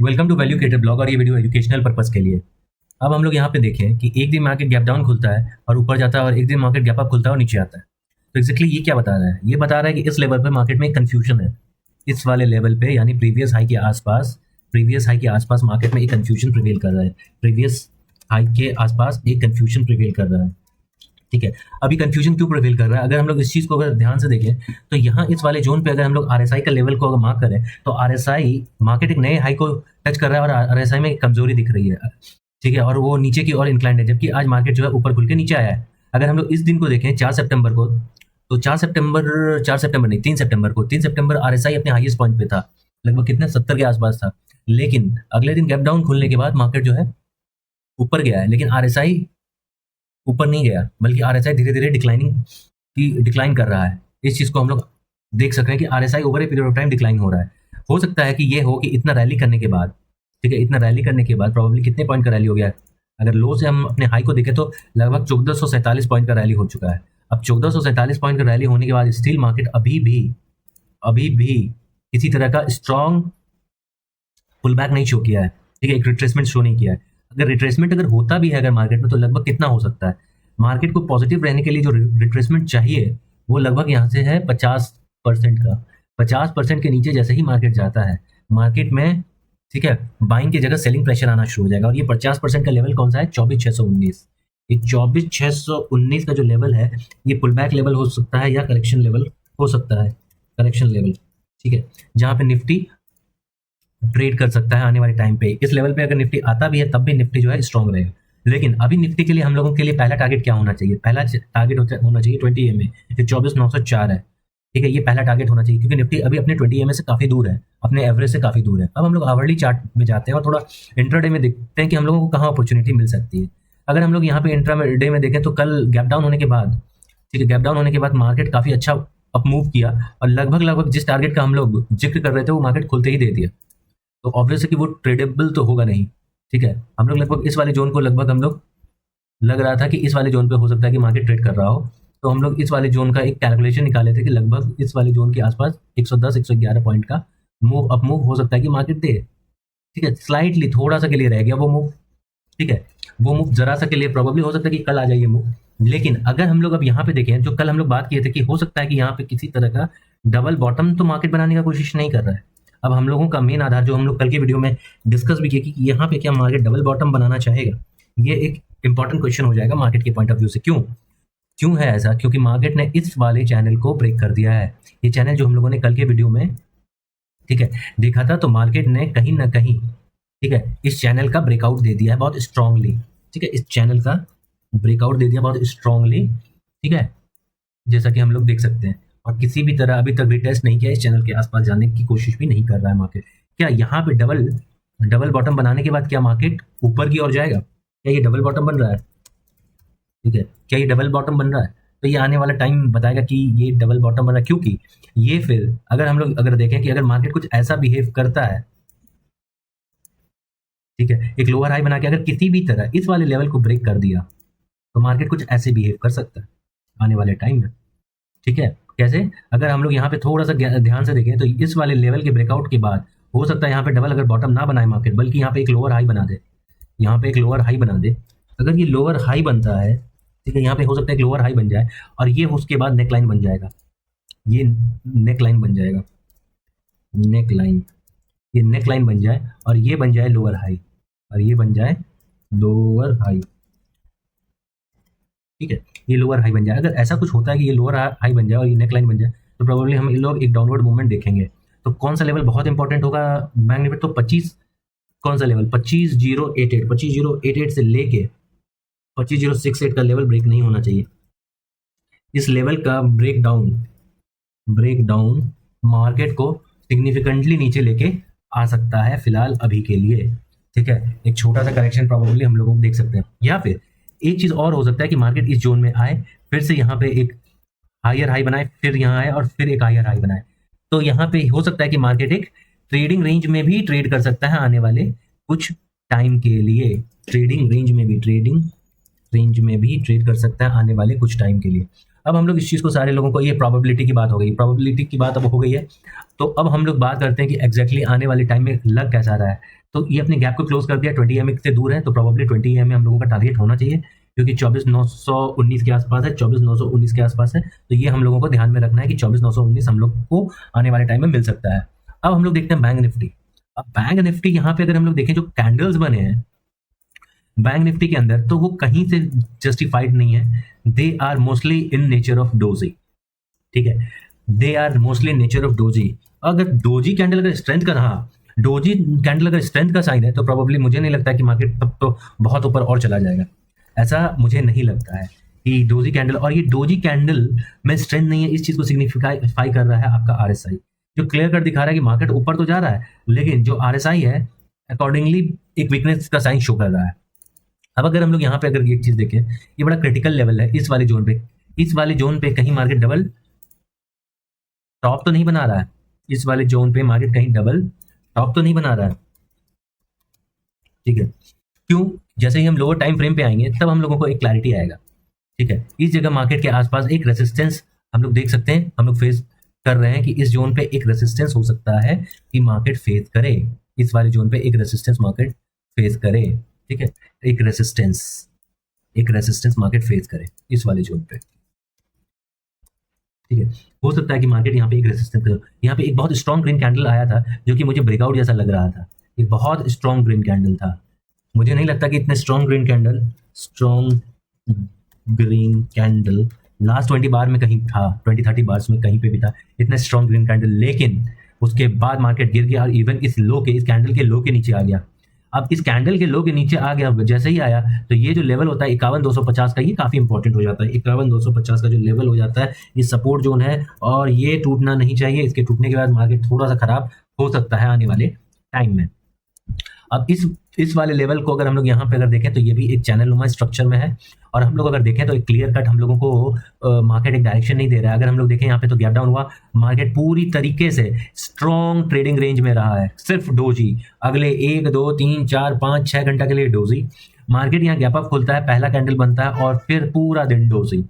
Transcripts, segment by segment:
Welcome to value creator blog और ये video educational purpose के लिए। अब हम लोग यहाँ पे देखें कि एक दिन मार्केट गैप डाउन खुलता है और ऊपर जाता है और एक दिन मार्केट गैप अप खुलता है और नीचे आता है। तो एक्जैक्टली ये क्या बता रहा है? ये बता रहा है कि इस लेवल पे मार्केट में कंफ्यूजन है। इस वाले लेवल पे यानी प्रीवियस हाई के आसपास मार्केट में एक कंफ्यूजन प्रिवेल कर रहा है। प्रीवियस हाई के आसपास एक कंफ्यूजन प्रिवेल कर रहा है। ठीक है, अभी कंफ्यूजन क्यों प्रिवेल कर रहा है? अगर हम लोग इस चीज को अगर ध्यान से देखें तो यहाँ इस वाले जोन पे अगर हम लोग आरएसआई का लेवल को अगर मार्क करें तो आरएसआई मार्केट एक नए हाई को टच कर रहा है और आरएसआई में कमजोरी दिख रही है। ठीक है, और वो नीचे की ओर इंक्लाइंड है, जबकि आज मार्केट जो है ऊपर खुल के नीचे आया है। अगर हम लोग इस दिन को देखें 4 सितंबर को, तो 3 सितंबर आरएसआई अपने हाईएस्ट पॉइंट पे था, लगभग कितने 70 के आसपास था। लेकिन अगले दिन गैप डाउन खुलने के बाद मार्केट जो है ऊपर गया है, लेकिन आरएसआई ऊपर नहीं गया, बल्कि आरएसआई धीरे धीरे डिक्लाइन कर रहा है। इस चीज को हम लोग देख सकते हैं कि RSI over a period of time decline हो रहा है। हो सकता है कि ये हो कि इतना रैली करने के बाद, ठीक है, इतना रैली करने के बाद प्रॉब्लली कितने पॉइंट का रैली हो गया है? अगर लो से हम अपने हाई को देखें तो लगभग 1447 पॉइंट का रैली हो चुका है। अब 1447 पॉइंट का रैली होने के बाद स्टिल मार्केट अभी भी किसी तरह का स्ट्रॉन्ग पुल बैक नहीं शो किया है। ठीक है, एक रिट्रेसमेंट शो नहीं किया है। अगर रिट्रेसमेंट अगर होता भी है अगर मार्केट में, तो लगभग कितना हो सकता है? मार्केट को पॉजिटिव रहने के लिए जो रिट्रेसमेंट चाहिए वो लगभग यहाँ से है 50% का। 50% के नीचे जैसे ही मार्केट जाता है, मार्केट में, ठीक है, बाइंग की जगह सेलिंग प्रेशर आना शुरू हो जाएगा। और ये 50% का लेवल कौन सा है? 24,619। ये 24,619 का जो लेवल है, ये पुल बैक लेवल हो सकता है या करेक्शन लेवल हो सकता है। करेक्शन लेवल, ठीक है, जहाँ पे निफ्टी ट्रेड कर सकता है आने वाले टाइम पे। इस लेवल पे अगर निफ्टी आता भी है तब भी निफ्टी जो है स्ट्रॉन्ग रहेगा। लेकिन अभी निफ्टी के लिए हम लोगों के लिए पहला टारगेट क्या होना चाहिए? पहला टारगेट होना चाहिए 20 EMA, जो 24,904 है। ठीक है, ये पहला टारगेट होना चाहिए, क्योंकि निफ्टी अभी अपने 20 EMA से काफी दूर है, अपने एवरेज से काफी दूर है। अब हम लोग आवरली चार्ट में जाते हैं और थोड़ा इंट्राडे में देखते हैं कि हम लोगों को कहाँ अपॉर्चुनिटी मिल सकती है। अगर हम लोग यहाँ पे इंट्राडे में देखें तो कल गैप डाउन होने के बाद, ठीक है, गैप डाउन होने के बाद मार्केट काफी अच्छा अप मूव किया और लगभग जिस टारगेट का हम लोग जिक्र कर रहे थे वो मार्केट खुलते ही दे दिया। तो ऑब्वियस है कि वो ट्रेडेबल तो होगा नहीं। ठीक है, हम लोग लगभग इस वाले जोन को लगभग हम लोग लग रहा था कि इस वाले जोन पे हो सकता है कि मार्केट ट्रेड कर रहा हो। तो हम लोग इस वाले जोन का एक कैलकुलेशन निकाले थे कि लगभग इस वाले जोन के आसपास 110-111 पॉइंट का अप मूव हो सकता है कि मार्केट दे। ठीक है, स्लाइटली थोड़ा सा के लिए रह गया वो मूव। ठीक है, वो मूव जरा सा के लिए प्रोबेबली हो सकता है कि कल आ जाइए मूव। लेकिन अगर हम लोग अब यहाँ पे देखें, जो कल हम लोग बात किए थे कि हो सकता है कि यहाँ पे किसी तरह का डबल बॉटम तो मार्केट बनाने का कोशिश नहीं कर रहा है। अब हम लोगों का मेन आधार जो हम लोग कल के वीडियो में डिस्कस भी किया कि यहाँ पे क्या मार्केट डबल बॉटम बनाना चाहेगा, ये एक इंपॉर्टेंट क्वेश्चन हो जाएगा मार्केट के पॉइंट ऑफ व्यू से। क्यों है ऐसा? क्योंकि मार्केट ने इस वाले चैनल को ब्रेक कर दिया है। ये चैनल जो हम लोगों ने कल के वीडियो में, ठीक है, देखा था, तो मार्केट ने कहीं ना कहीं, ठीक है, इस चैनल का ब्रेकआउट दे दिया है बहुत स्ट्रांगली। ठीक है, इस चैनल का ब्रेकआउट दे दिया बहुत स्ट्रांगली। ठीक है, जैसा कि हम लोग देख सकते हैं, और किसी भी तरह अभी तक रिटेस्ट नहीं किया, इस चैनल के आसपास जाने की कोशिश भी नहीं कर रहा है मार्केट। क्या यहाँ पे डबल बॉटम बनाने के बाद क्या मार्केट ऊपर की ओर जाएगा? क्या ये डबल बॉटम बन रहा है? ठीक है, क्या ये डबल बॉटम बन रहा है? तो ये आने वाला टाइम बताएगा कि ये डबल बॉटम बन रहा है। क्योंकि ये फिर अगर हम लोग अगर देखें कि अगर मार्केट कुछ ऐसा बिहेव करता है, ठीक है, एक लोअर हाई बना के अगर किसी भी तरह इस वाले लेवल को ब्रेक कर दिया, तो मार्केट कुछ ऐसे बिहेव कर सकता है आने वाले टाइम में। ठीक है, कैसे? अगर हम लोग यहाँ पे थोड़ा सा ध्यान से देखें तो इस वाले लेवल के ब्रेकआउट के बाद हो सकता है यहाँ पे डबल अगर बॉटम ना बनाए मार्केट, बल्कि यहाँ पे एक लोअर हाई बना दे। यहाँ पे एक लोअर हाई बना दे। अगर ये लोअर हाई बनता है, ठीक है, यहाँ पे हो सकता है एक लोअर हाई बन जाए और ये उसके बाद नेक लाइन बन जाएगा। ये नेक लाइन बन जाएगा, ये नेक लाइन बन जाए और ये बन जाए लोअर हाई, और ये बन जाए लोअर हाई। ठीक है, ये लोअर हाई बन जाए। अगर ऐसा कुछ होता है कि ये लोअर हाई बन जाए और ये नेक लाइन बन जाए, तो प्रोबेबली हम इन लोग एक डाउनवर्ड मूवमेंट देखेंगे। तो कौन सा लेवल बहुत इंपॉर्टेंट होगा बैंक निफ्टी? तो 25, कौन सा लेवल? 25,088 से लेके 25,068 का लेवल ब्रेक नहीं होना चाहिए। इस लेवल का ब्रेकडाउन मार्केट को सिग्निफिकेंटली नीचे लेके आ सकता है फिलहाल अभी के लिए। ठीक है, एक छोटा सा करेक्शन प्रोबेबली हम लोगों को देख सकते हैं। या फिर एक चीज और हो सकता है कि मार्केट इस जोन में आए, फिर से यहाँ पे एक हायर हाई बनाए, फिर यहाँ आए और फिर एक हायर हाई बनाए। तो यहाँ पे हो सकता है कि मार्केट एक ट्रेडिंग रेंज में भी ट्रेड कर सकता है आने वाले कुछ टाइम के लिए। ट्रेडिंग रेंज में भी ट्रेड कर सकता है आने वाले कुछ टाइम के लिए। अब हम लोग इस चीज़ को सारे लोगों को, ये प्रोबेबिलिटी की बात हो गई, प्रोबेबिलिटी की बात अब हो गई है। तो अब हम लोग बात करते हैं कि एग्जैक्टली आने वाले टाइम में लग कैसा रहा है। तो ये अपने गैप को क्लोज कर दिया, 20 EMA से दूर है, तो प्रोबेबली 20 EMA हम लोगों का टारगेट होना चाहिए, क्योंकि 24,919 के आसपास है, 24,919 के आसपास है। तो ये हम लोगों को ध्यान में रखना है कि 24,919 हम लोग को आने वाले टाइम में मिल सकता है। अब हम लोग देखते हैं बैंक निफ्टी। अब बैंक निफ्टी यहाँ पे अगर हम लोग देखें, जो कैंडल्स बने हैं बैंक निफ्टी के अंदर, तो वो कहीं से जस्टिफाइड नहीं है। They are mostly in nature of doji, ठीक है, they are mostly in nature of doji. अगर डोजी कैंडल अगर स्ट्रेंथ का रहा, डोजी कैंडल अगर स्ट्रेंथ का साइन है, तो प्रोबेबली मुझे नहीं लगता कि मार्केट तब तो बहुत ऊपर और चला जाएगा। ऐसा मुझे नहीं लगता है कि डोजी कैंडल, और ये डोजी कैंडल में स्ट्रेंथ नहीं है, इस चीज को सिग्निफाई कर रहा है आपका आरएसआई, जो क्लियर कर दिखा रहा है कि मार्केट ऊपर तो जा रहा है, लेकिन जो आरएसआई है अकॉर्डिंगली एक वीकनेस का साइन शो कर रहा है। अब अगर हम लोग यहाँ पे अगर एक चीज देखें, ये बड़ा क्रिटिकल लेवल है इस वाले जोन पे, इस वाले जोन पे कहीं मार्केट डबल टॉप तो नहीं बना रहा है, इस वाले जोन पे मार्केट कहीं डबल टॉप तो नहीं बना रहा है, ठीक है। क्यों? जैसे ही हम लोअर टाइम फ्रेम पे आएंगे तब हम लोगों को एक क्लैरिटी आएगा, ठीक है। इस जगह मार्केट के आसपास एक रेसिस्टेंस हम लोग देख सकते हैं, हम लोग फेस कर रहे हैं कि इस जोन पे एक रेसिस्टेंस हो सकता है कि मार्केट फेस करे, इस वाले जोन पे एक रेसिस्टेंस मार्केट फेस करे, ठीक है, एक रेसिस्टेंस मार्केट फेस करे इस वाले जोन पे, ठीक है। हो सकता है कि मार्केट यहाँ पे एक रेसिस्टेंस, यहाँ पे एक बहुत स्ट्रॉन्ग ग्रीन कैंडल आया था जो कि मुझे ब्रेकआउट जैसा लग रहा था, ये बहुत स्ट्रॉन्ग ग्रीन कैंडल था। मुझे नहीं लगता कि इतने स्ट्रॉन्ग ग्रीन कैंडल लास्ट 20 बार में कहीं था, 20-30 बार्स में कहीं पे भी था इतना स्ट्रॉन्ग ग्रीन कैंडल, लेकिन उसके बाद मार्केट गिर गया और इवन इस कैंडल के लो के नीचे आ गया। अब इस कैंडल के लो के नीचे आ गया, जैसे ही आया तो ये जो लेवल होता है 51,250 का, ये काफी इंपॉर्टेंट हो जाता है। 51,250 का जो लेवल हो जाता है, ये सपोर्ट जोन है और ये टूटना नहीं चाहिए। इसके टूटने के बाद मार्केट थोड़ा सा खराब हो सकता है आने वाले टाइम में। अब इस वाले लेवल को अगर हम लोग यहाँ पे अगर देखें तो ये भी एक चैनल नुमा स्ट्रक्चर में है, और हम लोग अगर देखें तो एक क्लियर कट हम लोगों को मार्केट एक डायरेक्शन नहीं दे रहा है। अगर हम लोग देखें यहाँ पे तो गैप डाउन हुआ, मार्केट पूरी तरीके से स्ट्रॉन्ग ट्रेडिंग रेंज में रहा है, सिर्फ डोजी अगले 1 2 3 4 5 6 घंटा के लिए डोजी। मार्केट यहाँ गैप अप खुलता है, पहला कैंडल बनता है और फिर पूरा दिन डोजी।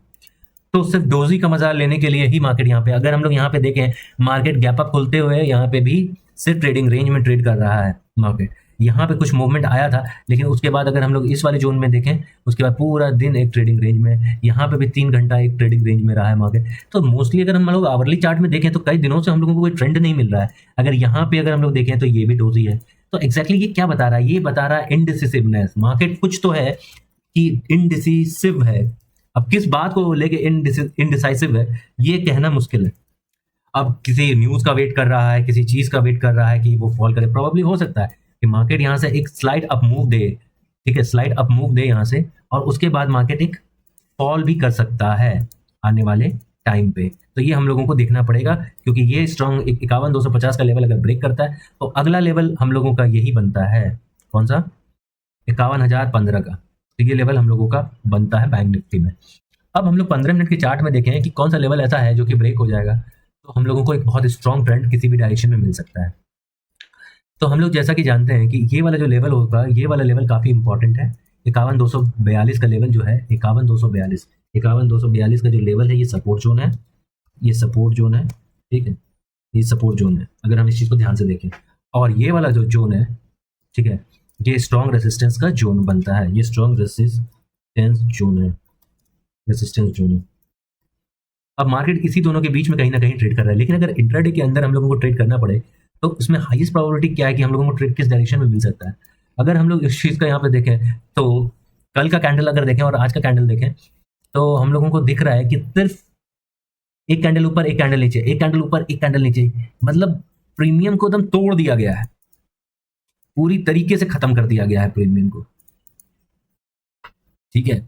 तो सिर्फ डोजी का मजा लेने के लिए ही मार्केट यहाँ पे, अगर हम लोग यहाँ पे देखें मार्केट गैप अप खुलते हुए यहाँ पे भी सिर्फ ट्रेडिंग रेंज में ट्रेड कर रहा है मार्केट। यहाँ पे कुछ मूवमेंट आया था, लेकिन उसके बाद अगर हम लोग इस वाले जोन में देखें, उसके बाद पूरा दिन एक ट्रेडिंग रेंज में, यहाँ पे भी 3 घंटा एक ट्रेडिंग रेंज में रहा है मार्केट। तो मोस्टली अगर हम लोग आवरली चार्ट में देखें तो कई दिनों से हम लोगों को कोई ट्रेंड नहीं मिल रहा है। अगर यहाँ पे अगर हम लोग देखें तो ये भी डोजी है। तो एग्जैक्टली ये क्या बता रहा है? ये बता रहा है इनडिसिसिवनेस। मार्केट कुछ तो है कि इनडिसिसिव है। अब किस बात को लेके इनडिसाइसिव है ये कहना मुश्किल है। अब किसी न्यूज का वेट कर रहा है, किसी चीज का वेट कर रहा है कि वो फॉल करे। प्रोबेबली हो सकता है कि मार्केट यहाँ से एक स्लाइड अप मूव दे, ठीक है, स्लाइड अप मूव दे यहाँ से, और उसके बाद मार्केट एक फॉल भी कर सकता है आने वाले टाइम पे। तो ये हम लोगों को देखना पड़ेगा, क्योंकि ये स्ट्रॉन्ग 51,250 का लेवल अगर ब्रेक करता है तो अगला लेवल हम लोगों का यही बनता है, कौन सा? 51,015 का। तो ये लेवल हम लोगों का बनता है बैंक निफ्टी में। अब हम लोग 15 मिनट के चार्ट में देखें कि कौन सा लेवल ऐसा है जो कि ब्रेक हो जाएगा, तो हम लोगों को एक बहुत स्ट्रॉन्ग ट्रेंड किसी भी डायरेक्शन में मिल सकता है। तो हम लोग जैसा कि जानते हैं कि ये वाला जो लेवल होगा, ये वाला लेवल काफ़ी इंपॉर्टेंट है। 51,242 का लेवल जो है, 51,242 का जो लेवल है, ये सपोर्ट जोन है, ये सपोर्ट जोन है, ठीक है, ये सपोर्ट जोन है अगर हम इस चीज़ को ध्यान से देखें। और ये वाला जो जोन है, ठीक है, ये स्ट्रॉन्ग रेसिस्टेंस का जोन बनता है, ये स्ट्रॉन्ग रेसिस्टेंस जोन है, रेसिस्टेंस जोन है। अब मार्केट इसी दोनों के बीच में कहीं ना कहीं ट्रेड कर रहा है, लेकिन अगर इंट्राडे के अंदर हम लोगों को ट्रेड करना पड़े तो उसमें हाईएस्ट प्रोबेबिलिटी क्या है कि हम लोगों को ट्रेड किस डायरेक्शन में मिल सकता है। अगर हम लोग इस चीज़ का यहाँ पे देखें तो कल का कैंडल अगर देखें और आज का कैंडल देखें तो हम लोगों को दिख रहा है कि सिर्फ एक कैंडल ऊपर एक कैंडल नीचे, एक कैंडल ऊपर एक कैंडल नीचे, मतलब प्रीमियम को एकदम तोड़ दिया गया है, पूरी तरीके से खत्म कर दिया गया है प्रीमियम को, ठीक है,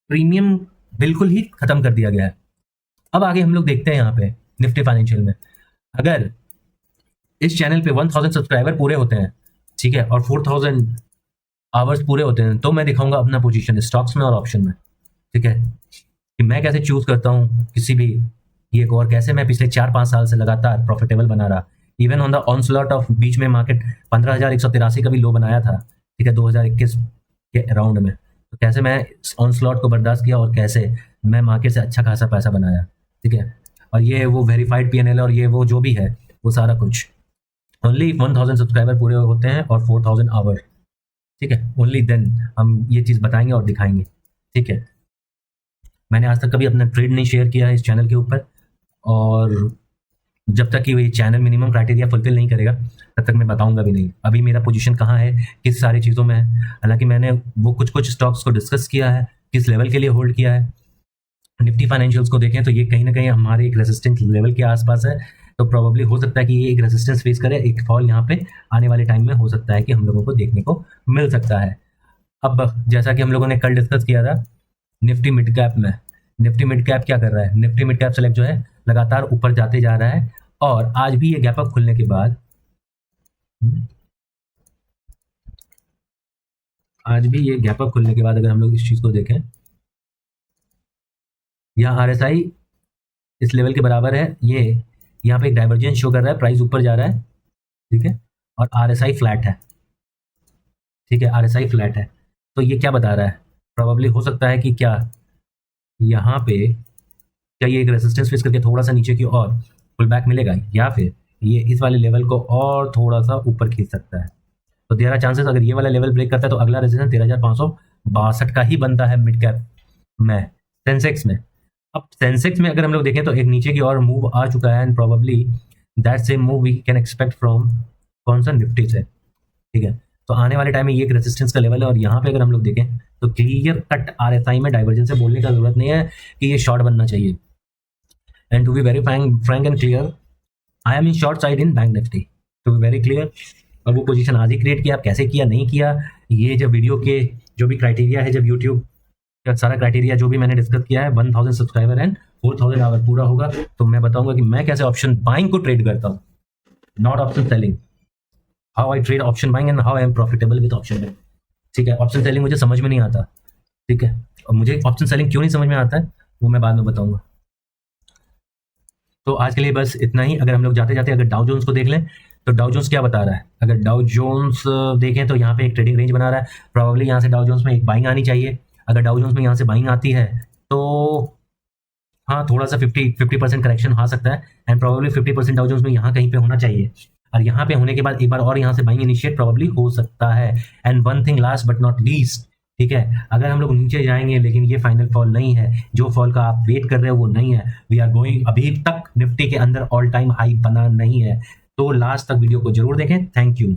प्रीमियम बिल्कुल ही खत्म कर दिया गया है। अब आगे हम लोग देखते हैं यहाँ पे निफ्टी फाइनेंशियल में, अगर इस चैनल पे 1000 सब्सक्राइबर पूरे होते हैं, ठीक है, और 4000 आवर्स पूरे होते हैं, तो मैं दिखाऊंगा अपना पोजीशन स्टॉक्स में और ऑप्शन में, ठीक है, कि मैं कैसे चूज करता हूँ किसी भी ये को, और कैसे मैं पिछले 4-5 साल से लगातार प्रॉफिटेबल बना रहा। Even on the on slot of बीच में मार्केट 15,183 का भी लो बनाया था, ठीक है, 2021 के अराउंड में, तो कैसे मैं ऑन स्लॉट को बर्दाश्त किया और कैसे मैं मार्केट से अच्छा खासा पैसा बनाया, ठीक है। और ये वो वेरीफाइड PNL और ये वो जो भी है वो सारा कुछ, ओनली 1000 सब्सक्राइबर पूरे होते हैं और 4000 आवर, ठीक है, ओनली देन हम ये चीज़ बताएंगे और दिखाएंगे, ठीक है। मैंने आज तक कभी अपना ट्रेड नहीं शेयर किया है इस चैनल के ऊपर, और जब तक कि ये चैनल मिनिमम क्राइटेरिया फुलफिल नहीं करेगा तब तक मैं बताऊंगा भी नहीं अभी मेरा पोजीशन कहाँ है, किस सारी चीज़ों में है। हालांकि मैंने वो कुछ स्टॉक्स को डिस्कस किया है, किस लेवल के लिए होल्ड किया है। निफ्टी फाइनेंशियल्स को देखें तो ये कहीं ना कहीं हमारे एक रेजिस्टेंस लेवल के आसपास है, तो प्रोबेबली हो सकता है कि ये एक रेजिस्टेंस फेस करे, एक फॉल यहाँ पे आने वाले टाइम में हो सकता है कि हम लोगों को देखने को मिल सकता है। अब जैसा कि हम लोगों ने कल डिस्कस किया था निफ्टी मिड कैप में, निफ्टी मिड कैप क्या कर रहा है, निफ्टी मिड कैप सेलेक्ट जो है लगातार ऊपर जाते जा रहा है, और आज भी ये गैप अप खुलने के बाद अगर हम लोग इस चीज को देखें, यहाँ RSI इस लेवल के बराबर है, ये यहाँ पे एक डाइवर्जेंस शो कर रहा है, प्राइस ऊपर जा रहा है, ठीक है, और RSI फ्लैट है, ठीक है, RSI फ्लैट है। तो ये क्या बता रहा है, प्रोबेबली हो सकता है कि क्या यहाँ पे क्या ये एक रेजिस्टेंस फेस करके थोड़ा सा नीचे की और पुल बैक मिलेगा, या फिर ये इस वाले लेवल को और थोड़ा सा ऊपर खींच सकता है। तो देयर आर चांसेस अगर ये वाला लेवल ब्रेक करता है तो अगला रेजिस्टेंस 13,562 का ही बनता है मिड कैप में, सेंसेक्स में। अब सेंसेक्स में अगर हम लोग देखें तो एक नीचे की ओर मूव आ चुका है, and probably that same move we can expect from कौन सा, निफ्टी से, ठीक है। तो आने वाले टाइम में ये एक रेजिस्टेंस का लेवल है, और यहाँ पे अगर हम लोग देखें तो क्लियर कट RSI में डाइवर्जेंस से बोलने का जरूरत नहीं है कि ये शॉर्ट बनना चाहिए। And to be very frank and clear, I am in short side in bank Nifty, to be very clear. और वो पोजीशन आज ही क्रिएट किया, कैसे किया नहीं किया, ये जब वीडियो के जो भी क्राइटेरिया है, जब यूट्यूब का सारा क्राइटेरिया जो भी मैंने डिस्कस किया है 1000 सब्सक्राइबर एंड 4000 आवर पूरा होगा तो मैं बताऊंगा कि मैं कैसे ऑप्शन बाइंग को ट्रेड करता हूँ, not option selling, how I trade option buying and how I am profitable with option buying, ठीक है। ऑप्शन सेलिंग मुझे समझ में नहीं आता, ठीक है, और मुझे ऑप्शन सेलिंग क्यों नहीं समझ में आता है वो मैं बाद में बताऊंगा। तो आज के लिए बस इतना ही। अगर हम लोग जाते जाते अगर डाउ जोन्स को देख लें तो डाउ जोन्स क्या बता रहा है, अगर डाउ जोन्स देखें तो यहाँ पे एक ट्रेडिंग रेंज बना रहा है, प्रोबेबली यहाँ से डाउ जोन्स में एक बाइंग आनी चाहिए। अगर डाउ जोन्स में यहाँ से बाइंग आती है तो हाँ थोड़ा सा 50% करेक्शन आ सकता है, एंड प्रोबेबली 50% डाउ जोन्स में यहाँ कहीं पे होना चाहिए, और यहाँ पे होने के बाद एक बार और यहाँ से बाइंग इनिशिएट प्रोबेबली हो सकता है। And one thing last but not least, ठीक है, अगर हम लोग नीचे जाएंगे लेकिन ये फाइनल फॉल नहीं है, जो फॉल का आप वेट कर रहे हो वो नहीं है, वी आर गोइंग, अभी तक निफ्टी के अंदर ऑल टाइम हाई बना नहीं है, तो लास्ट तक वीडियो को जरूर देखें। Thank you.